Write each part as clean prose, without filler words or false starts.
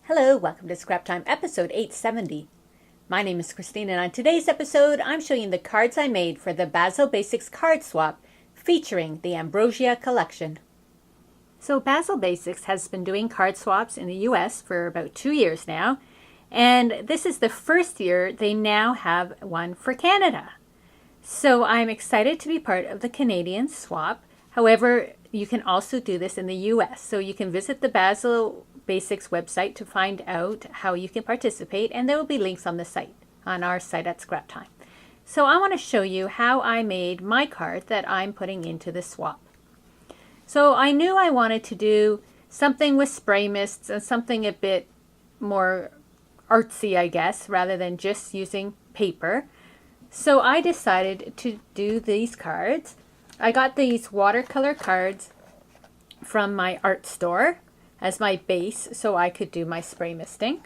Hello, welcome to Scrap Time episode 870. My name is Christine, and on today's episode I'm showing you the cards I made for the Bazzill Basics Card Swap featuring the Ambrosia collection. So Bazzill Basics has been doing card swaps in the US for about 2 years now, and this is the first year they now have one for Canada. So I'm excited to be part of the Canadian swap. However, you can also do this in the US. So you can visit the Bazzill Basics website to find out how you can participate, and there will be links on the site, on our site at Scrap Time. So I want to show you how I made my card that I'm putting into the swap. So I knew I wanted to do something with spray mists and something a bit more artsy, I guess, rather than just using paper. So I decided to do these cards. I got these watercolor cards from my art store as my base so I could do my spray misting.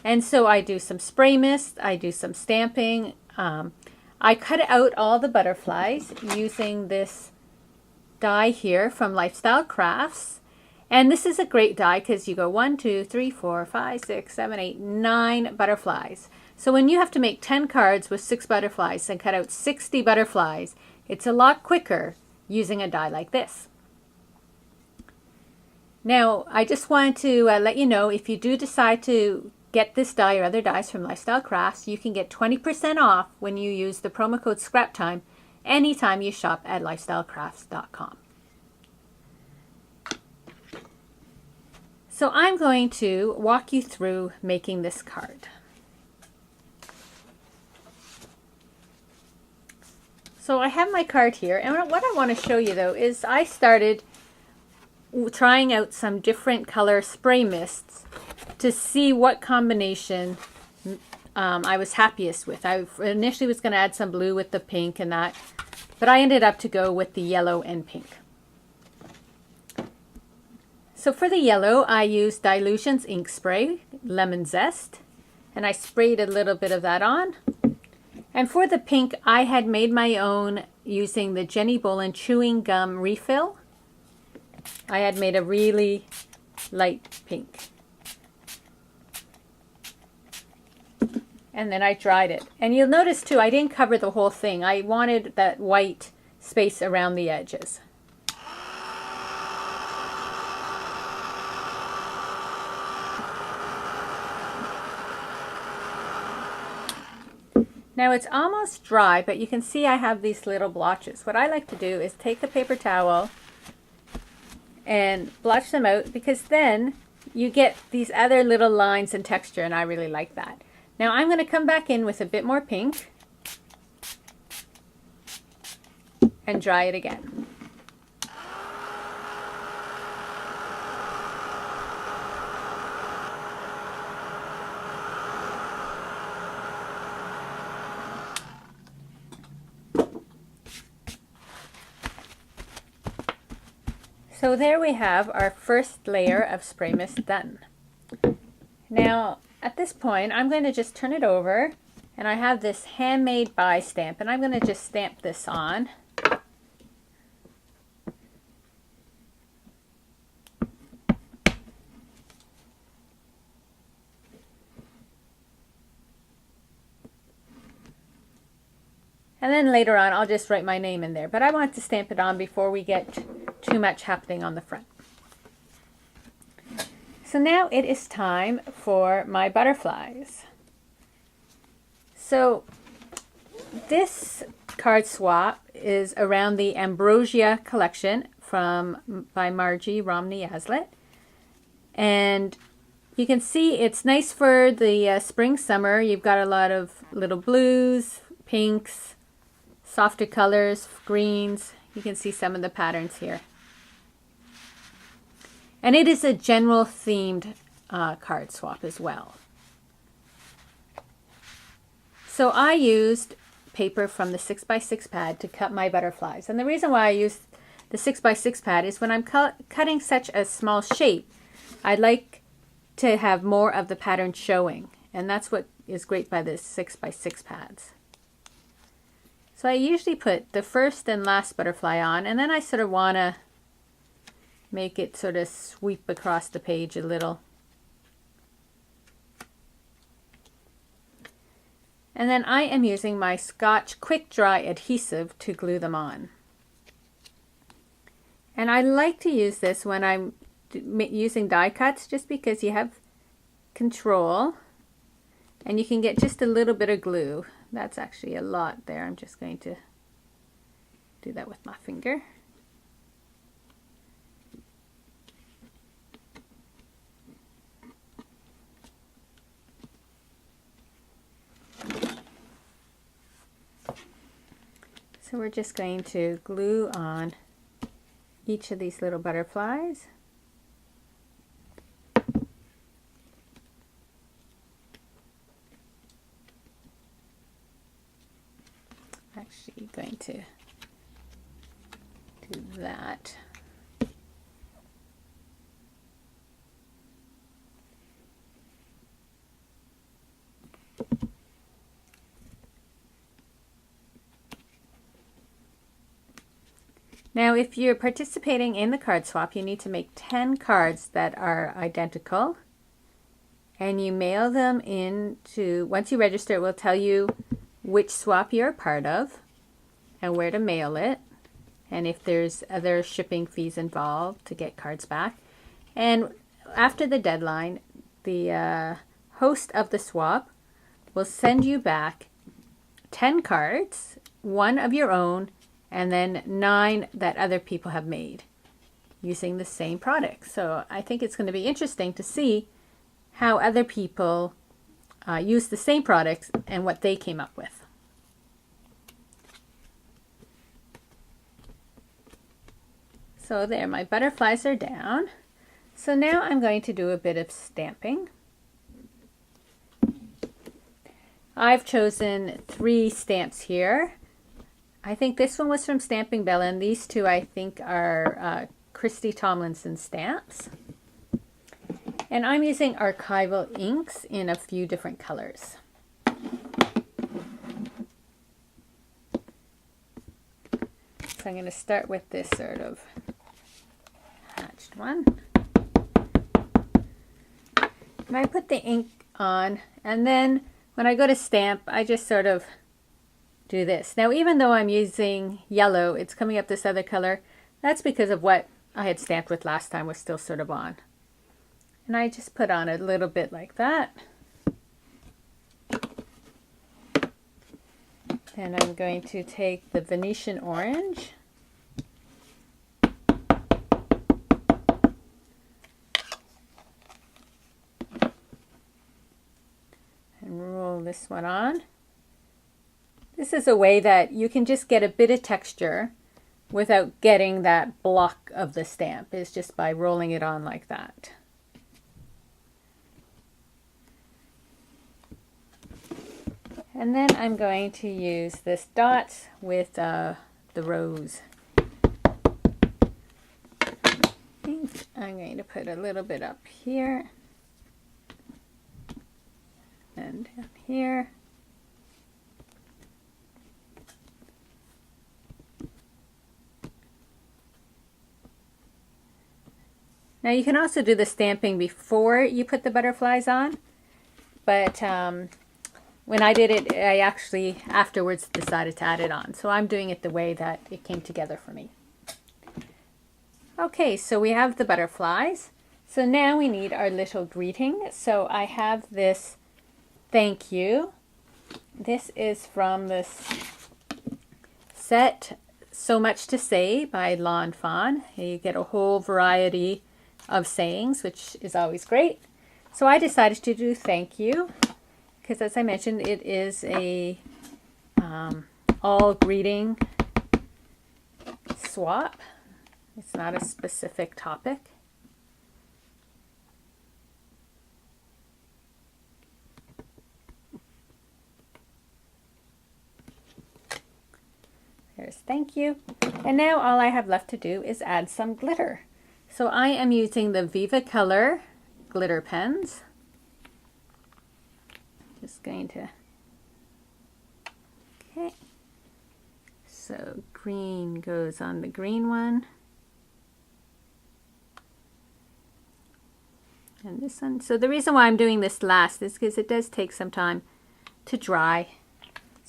And so I do some spray mist, I do some stamping. I cut out all the butterflies using this die here from Lifestyle Crafts. And this is a great die because you go 1, 2, 3, 4, 5, 6, 7, 8, 9 butterflies. So when you have to make 10 cards with 6 butterflies and cut out 60 butterflies, it's a lot quicker using a die like this. Now, I just wanted to let you know, if you do decide to get this die or other dies from Lifestyle Crafts, you can get 20% off when you use the promo code SCRAPTIME anytime you shop at lifestylecrafts.com. So I'm going to walk you through making this card. So I have my card here, and what I want to show you though is I started trying out some different color spray mists to see what combination I was happiest with. I initially was going to add some blue with the pink and that, but I ended up to go with the yellow and pink. So for the yellow, I used Dilutions ink spray, lemon zest, and I sprayed a little bit of that on. And for the pink, I had made my own using the Jenny Bolin chewing gum refill. I had made a really light pink. And then I dried it. And you'll notice too, I didn't cover the whole thing. I wanted that white space around the edges. Now it's almost dry, but you can see I have these little blotches. What I like to do is take a paper towel and blotch them out, because then you get these other little lines and texture, and I really like that. Now I'm going to come back in with a bit more pink and dry it again. So there we have our first layer of spray mist done. Now at this point I'm going to just turn it over, and I have this handmade by stamp, and I'm going to just stamp this on. And then later on I'll just write my name in there, but I want to stamp it on before we get too much happening on the front. So now it is time for my butterflies. So this card swap is around the Ambrosia collection by Margie Romney Aslet. And you can see it's nice for the spring, summer. You've got a lot of little blues, pinks, softer colors, greens. You can see some of the patterns here. And it is a general themed card swap as well. So I used paper from the 6x6 pad to cut my butterflies. And the reason why I used the 6x6 pad is when I'm cutting such a small shape, I'd like to have more of the pattern showing. And that's what is great by the 6x6 pads. So I usually put the first and last butterfly on, and then I sort of want to make it sort of sweep across the page a little. And then I am using my Scotch Quick Dry adhesive to glue them on. And I like to use this when I'm using die cuts, just because you have control and you can get just a little bit of glue. That's actually a lot there. I'm just going to do that with my finger. So we're just going to glue on each of these little butterflies. Actually going to do that. Now, if you're participating in the card swap, you need to make 10 cards that are identical, and you mail them into, once you register, it will tell you which swap you're a part of and where to mail it, and if there's other shipping fees involved to get cards back. And after the deadline, the host of the swap will send you back 10 cards, 1 of your own, and then 9 that other people have made using the same product. So I think it's going to be interesting to see how other people use the same products and what they came up with. So there, my butterflies are down. So now I'm going to do a bit of stamping. I've chosen 3 stamps here. I think this one was from Stamping Bella, and these 2 I think are Christy Tomlinson stamps. And I'm using archival inks in a few different colors. So I'm going to start with this sort of hatched one. And I put the ink on, and then when I go to stamp, I just sort of do this. Now, even though I'm using yellow, it's coming up this other color. That's because of what I had stamped with last time was still sort of on. And I just put on a little bit like that. And I'm going to take the Venetian orange. And roll this one on. This is a way that you can just get a bit of texture without getting that block of the stamp, is just by rolling it on like that. And then I'm going to use this dots with the rose. I'm going to put a little bit up here and down here. Now you can also do the stamping before you put the butterflies on, but when I did it, I actually afterwards decided to add it on. So I'm doing it the way that it came together for me. Okay, so we have the butterflies. So now we need our little greeting. So I have this thank you. This is from this set So Much to Say by Lon Fawn. You get a whole variety of sayings, which is always great. So I decided to do thank you because, as I mentioned, it is a all greeting swap. It's not a specific topic. There's thank you. And now all I have left to do is add some glitter. So I am using the Viva Color glitter pens. Just going to, okay. So green goes on the green one. And this one. So the reason why I'm doing this last is because it does take some time to dry.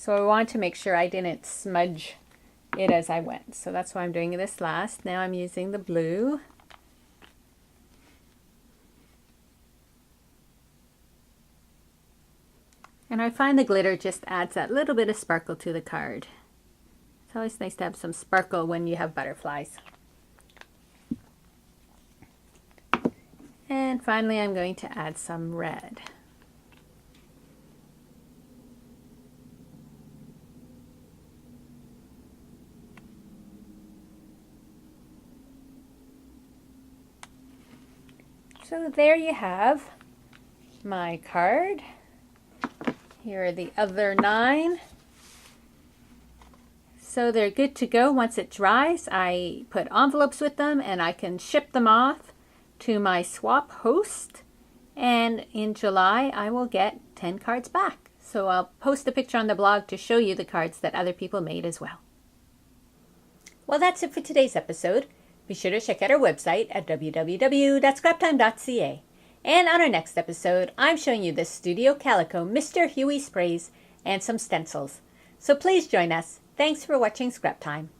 So I want to make sure I didn't smudge it as I went. So that's why I'm doing this last. Now I'm using the blue. And I find the glitter just adds that little bit of sparkle to the card. It's always nice to have some sparkle when you have butterflies. And finally I'm going to add some red. So there you have my card. Here are the other 9. So they're good to go once it dries. I put envelopes with them and I can ship them off to my swap host. And in July I will get 10 cards back. So I'll post a picture on the blog to show you the cards that other people made as well. Well, that's it for today's episode. Be sure to check out our website at www.scraptime.ca. And on our next episode, I'm showing you the Studio Calico Mr. Huey sprays and some stencils. So please join us. Thanks for watching Scrap Time.